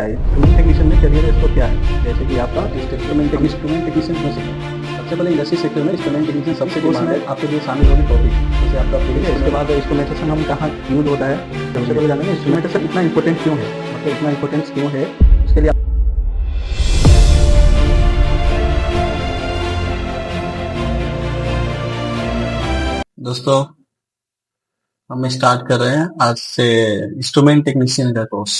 है instrument technician में career इसको क्या है, जैसे कि आपका इंस्ट्रूमेंट टेक्नीशियन हो सके। सबसे पहले इंडस्ट्री सेक्टर में इंस्ट्रूमेंट टेक्नीशियन सबसे कोर्स में आपको जो शामिल होगी टॉपिक, जैसे आपका ठीक है। इसके बाद इंस्ट्रूमेंटेशन हम कहाँ यूज होता है, सबसे पहले जानेंगे इंस्ट्रूमेंटेशन इतना इंपॉर्टेंट क्यों है, मतलब इतना इंपॉर्टेंस क्यों है उसके लिए। दोस्तों, हम स्टार्ट कर रहे हैं आज से इंस्ट्रूमेंट टेक्नीशियन का कोर्स।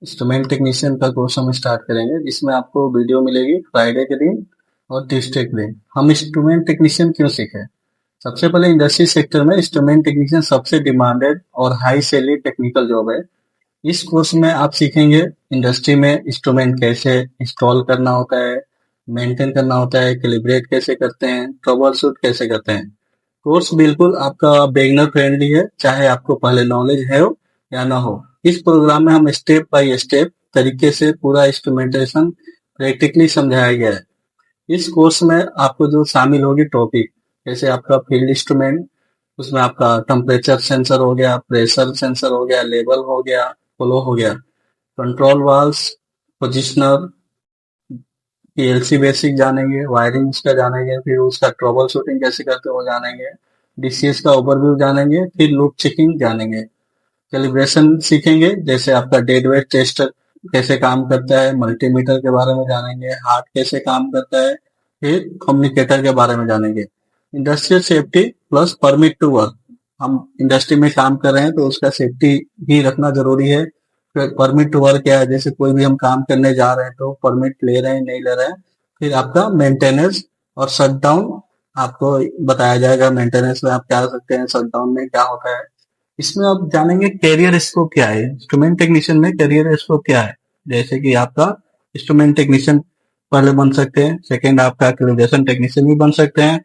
इंस्ट्रूमेंट टेक्नीशियन का कोर्स हम स्टार्ट करेंगे, जिसमें आपको वीडियो मिलेगी फ्राइडे के दिन और ट्यूसडे के दिन। हम इंस्ट्रूमेंट टेक्नीशियन क्यों सीखे? सबसे पहले इंडस्ट्री सेक्टर में इंस्ट्रूमेंट टेक्नीशियन सबसे डिमांडेड और हाई सैलरी टेक्निकल जॉब है। इस कोर्स में आप सीखेंगे इंडस्ट्री में इंस्ट्रूमेंट कैसे इंस्टॉल करना होता है, मेंटेन करना होता है, कैलिब्रेट कैसे करते हैं, ट्रबल शूट कैसे करते हैं। कोर्स बिल्कुल आपका बिगिनर फ्रेंडली है, चाहे आपको पहले नॉलेज है हो या ना हो। इस प्रोग्राम में हम स्टेप बाय स्टेप तरीके से पूरा इंस्ट्रूमेंटेशन प्रैक्टिकली समझाया गया है। इस कोर्स में आपको जो शामिल होगी टॉपिक, जैसे आपका फील्ड इंस्ट्रूमेंट, उसमें आपका टेम्परेचर सेंसर हो गया, प्रेशर सेंसर हो गया, लेवल हो गया, फ्लो हो गया, control valves, positioner, PLC basic जानेंगे, वायरिंग उसका जानेंगे, फिर उसका ट्रबल शूटिंग कैसे करते हो जानेंगे, डीसीएस का ओवरव्यू जानेंगे, फिर लूप चेकिंग जानेंगे, कैलिब्रेशन सीखेंगे, जैसे आपका डेड वेट टेस्ट कैसे काम करता है, मल्टीमीटर के बारे में जानेंगे, हार्ट कैसे काम करता है, फिर कम्युनिकेटर के बारे में जानेंगे। Industrial safety plus permit to work, हम इंडस्ट्री में काम कर रहे हैं तो उसका सेफ्टी भी रखना जरूरी है। परमिट टू वर्क क्या है, जैसे कोई भी हम काम करने जा रहे हैं तो परमिट ले रहे हैं नहीं ले रहे हैं। फिर आपका मेंटेनेंस और शटडाउन आपको बताया जाएगा, मेंटेनेंस में आप क्या कर सकते हैं, शटडाउन में क्या होता है। इसमें आप जानेंगे कैरियर स्कोप क्या है, इंस्ट्रूमेंट टेक्नीशियन में कैरियर स्कोप क्या है। जैसे कि आपका इंस्ट्रूमेंट टेक्नीशियन पहले बन सकते हैं, सेकेंड आपका कैलिब्रेशन टेक्नीशियन भी बन सकते हैं,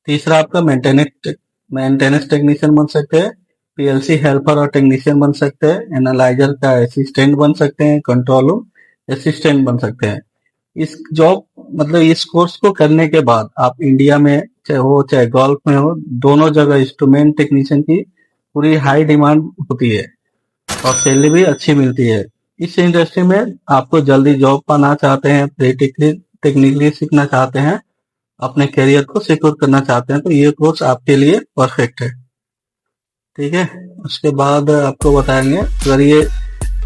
तीसरा आपका मेंटेनेंस टेक्नीशियन बन सकते हैं, पीएलसी हेल्पर और टेक्नीशियन बन सकते हैं, एनालाइजर का असिस्टेंट बन सकते हैं, कंट्रोल रूम असिस्टेंट बन सकते हैं। इस जॉब मतलब इस कोर्स को करने के बाद आप इंडिया में चाहे गल्फ में हो, दोनों जगह इंस्ट्रूमेंट टेक्नीशियन की पूरी हाई डिमांड होती है और सैलरी भी अच्छी मिलती है। इस इंडस्ट्री में आपको जल्दी जॉब पाना चाहते हैं, टेक्निकली सीखना चाहते हैं, अपने करियर को सिक्योर करना चाहते हैं, तो ये कोर्स आपके लिए परफेक्ट है। ठीक है, उसके बाद आपको बताएंगे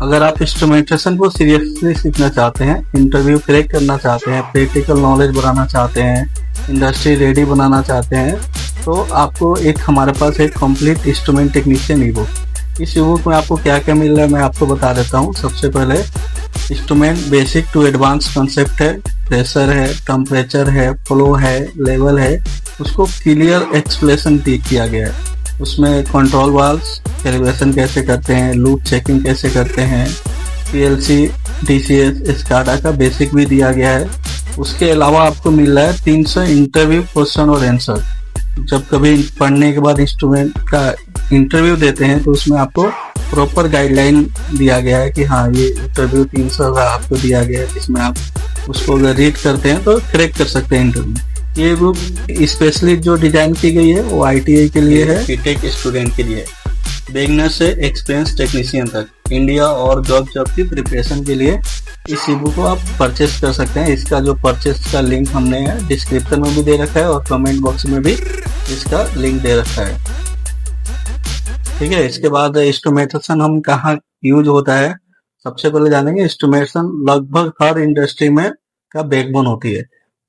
अगर आप इंस्ट्रूमेंटेशन को सीरियसली सीखना चाहते हैं, इंटरव्यू क्रैक करना चाहते हैं, प्रैक्टिकल नॉलेज बढ़ाना चाहते हैं, इंडस्ट्री रेडी बनाना चाहते हैं, तो आपको हमारे पास एक कंप्लीट इंस्ट्रूमेंट टेक्नीशियन ई बुक। इस ई बुक में आपको क्या क्या मिल रहा है मैं आपको बता देता हूँ। सबसे पहले instrument basic to advance concept है, प्रेशर है, टेम्परेचर है, फ्लो है, लेवल है, उसको क्लियर एक्सप्लेनेशन किया गया है। उसमें कंट्रोल वाल्व्स कैलिब्रेशन कैसे करते हैं, लूप चेकिंग कैसे करते हैं, पीएलसी, डीसीएस, स्काडा का बेसिक भी दिया गया है। उसके अलावा आपको मिल रहा है 300 इंटरव्यू क्वेश्चन और आंसर। जब कभी पढ़ने के बाद इंस्ट्रूमेंट का इंटरव्यू देते हैं तो उसमें आपको प्रॉपर गाइडलाइन दिया गया है कि हाँ ये इंटरव्यू 300 का आपको दिया गया है, जिसमें आप उसको अगर रीड करते हैं तो क्रैक कर सकते हैं इंटरव्यू। ये बुक स्पेशली जो डिजाइन की गई है वो आईटीआई के लिए है, बीटेक स्टूडेंट के लिए, बिगिनर से एक्सपीरियंस टेक्नीशियन तक, इंडिया और जॉब की प्रिपरेशन के लिए इस ई बुक को आप परचेस कर सकते हैं। इसका जो परचेस का लिंक हमने डिस्क्रिप्शन में भी दे रखा है और कमेंट बॉक्स में भी इसका लिंक दे रखा है। ठीक है, इसके बाद इंस्ट्रूमेंटेशन हम कहाँ यूज होता है, सबसे पहले जानेंगे। इंस्ट्रूमेंटेशन लगभग हर इंडस्ट्री में का बैकबोन होती है।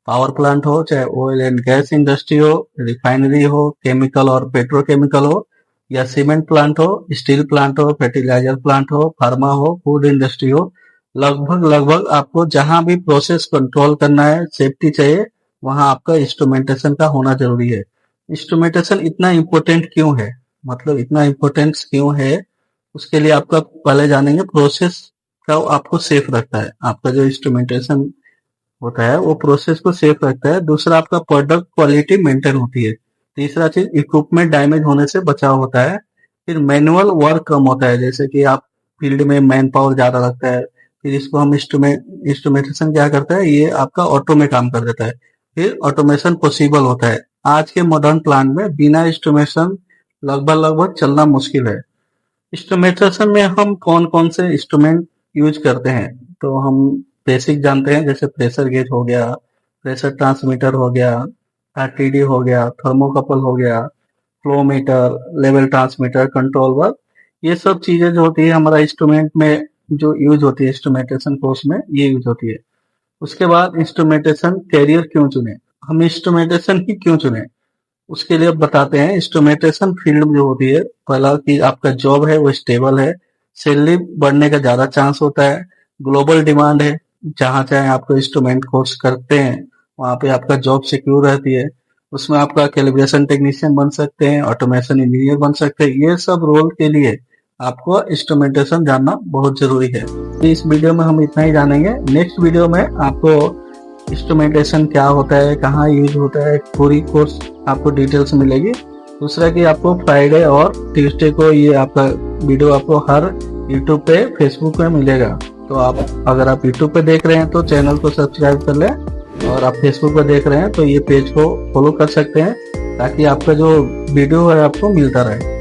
पावर प्लांट हो, चाहे ऑयल एंड गैस इंडस्ट्री हो, रिफाइनरी हो, केमिकल और पेट्रोकेमिकल हो, या सीमेंट प्लांट हो, स्टील प्लांट हो, फर्टिलाइजर प्लांट हो, फार्मा हो, फूड इंडस्ट्री हो, लगभग आपको जहां भी प्रोसेस कंट्रोल करना है, सेफ्टी चाहिए, वहां आपका इंस्ट्रूमेंटेशन का होना जरूरी है। इंस्ट्रूमेंटेशन इतना इम्पोर्टेंट क्यों है, मतलब इतना इम्पोर्टेंस क्यों है, उसके लिए आपका पहले जानेंगे प्रोसेस का आपको सेफ रखता है। आपका जो इंस्ट्रूमेंटेशन होता है वो प्रोसेस को सेफ रखता है। दूसरा आपका प्रोडक्ट क्वालिटी मेंटेन होती है। तीसरा चीज इक्विपमेंट डैमेज होने से बचाव होता है। फिर मैनुअल वर्क कम होता है, जैसे कि आप फील्ड में मैन पावर ज्यादा लगता है, फिर इसको हम इंस्ट्रूमेंटेशन क्या करता है, ये आपका ऑटो में काम कर देता है। फिर ऑटोमेशन पॉसिबल होता है। आज के मॉडर्न प्लांट में बिना इंस्ट्रूमेशन लगभग चलना मुश्किल है। इंस्ट्रूमेंटेशन में हम कौन कौन से इंस्ट्रूमेंट यूज करते हैं। तो हम बेसिक जानते हैं, जैसे प्रेशर गेज हो गया, प्रेशर ट्रांसमीटर हो गया, आरटीडी हो गया, थर्मोकपल हो गया, flow meter, level transmitter, control work, ये सब चीजें जो होती है हमारा इंस्ट्रूमेंट में जो यूज होती है, इंस्ट्रूमेंटेशन कोर्स में ये यूज होती है। उसके बाद इंस्ट्रूमेंटेशन कैरियर क्यों चुने, हम इंस्ट्रूमेंटेशन ही क्यों चुने, उसके लिए अब बताते हैं। इंस्ट्रूमेंटेशन फील्ड जो होती है, पहला कि आपका जॉब है वो स्टेबल है, सैलरी बढ़ने का ज्यादा चांस होता है, ग्लोबल डिमांड है, जहां चाहे आपको इंस्ट्रूमेंट कोर्स करते हैं वहां पे आपका जॉब सिक्योर रहती है। उसमें आपका कैलिब्रेशन टेक्नीशियन बन सकते हैं, ऑटोमेशन इंजीनियर बन सकते हैं, ये सब रोल के लिए आपको इंस्ट्रूमेंटेशन जानना बहुत जरूरी है। तो इस वीडियो में हम इतना ही जानेंगे। नेक्स्ट वीडियो में आपको इंस्ट्रूमेंटेशन क्या होता है, कहाँ यूज होता है, पूरी कोर्स आपको डिटेल्स मिलेगी। दूसरा कि आपको फ्राइडे और ट्यूसडे को ये आपका वीडियो आपको हर यूट्यूब पे, फेसबुक पे मिलेगा। तो आप अगर आप यूट्यूब पे देख रहे हैं तो चैनल को सब्सक्राइब कर लें, और आप फेसबुक पे देख रहे हैं तो ये पेज को फॉलो कर सकते हैं, ताकि आपका जो वीडियो है आपको मिलता रहे।